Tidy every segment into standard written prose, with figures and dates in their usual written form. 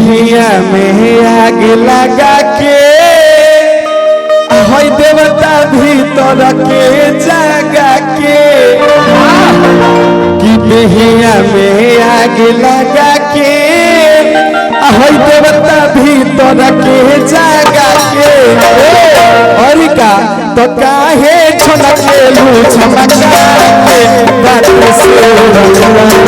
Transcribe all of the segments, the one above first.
देहिया में आग लगा के हई देवता भीतर के जगा के कि देहिया में आग लगा के हई देवता भीतर के जगा के और का तो काहे छलके लू छमका के बात से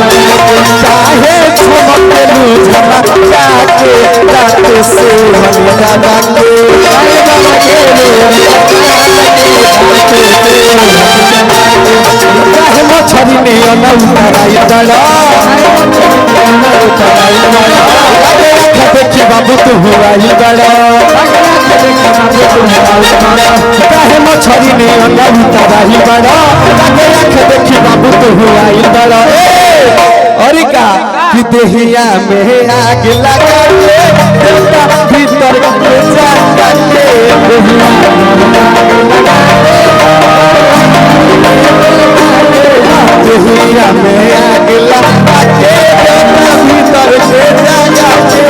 काहे छलके लू छमका के बात से दादा के काहे मछरी में अनौतराई दड़ा देखी बाबू तू हुआई बड़ा काहे मछरी ने अनौतराई बड़ा देखी बाबू तू हुआई बड़ा और का कि देहिया में आग लगा के भीतर के जागा के देहिया में आग लगा के भीतर के जागा के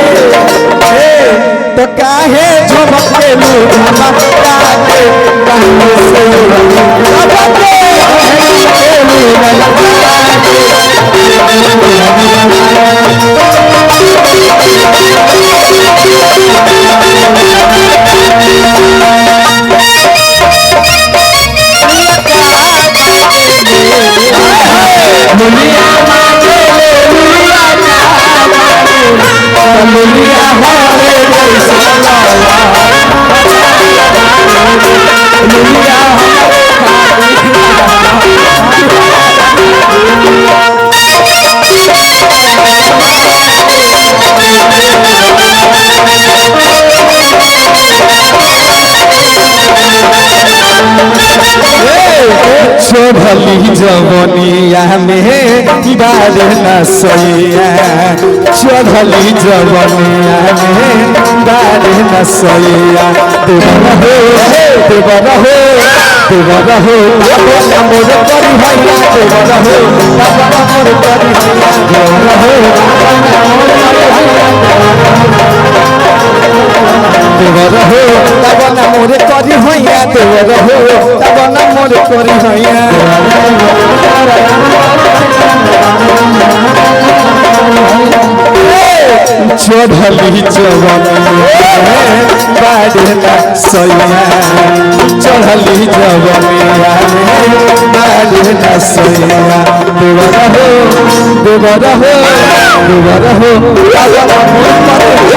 तो काहे झमके लू झमका के काहे से झमके चढ़ली जवनिया में बार न सैया चढ़ली जवनिया में बार न सैया देवर हो देवर हो देवर हो मोर करी भैया देवर हो मोर करी भैया देवर हो देवर हो तब न मोर करी भैया देवर हो तब न मोर करी भैया चढ़ली जवनिया बाढ़ना सैया चढ़ली जवनिया बाढ़ना सैया देवर हो देवर हो देवर हो देवर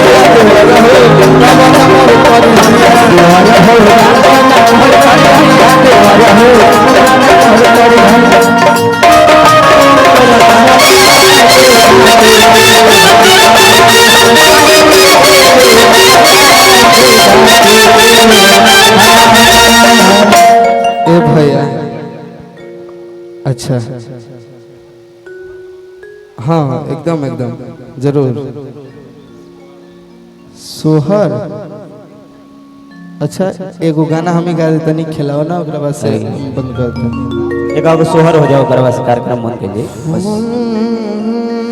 ए भैया अच्छा हाँ एकदम एकदम जरूर सोहर अच्छा एगो गाना हमें गा देते नहीं खिलाओ ना ओकरा बाद से बंद कर देते एक सोहर हो जाओ ओकरा बाद कार्यक्रम मन के लिए बस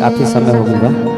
काफी समय हो गया।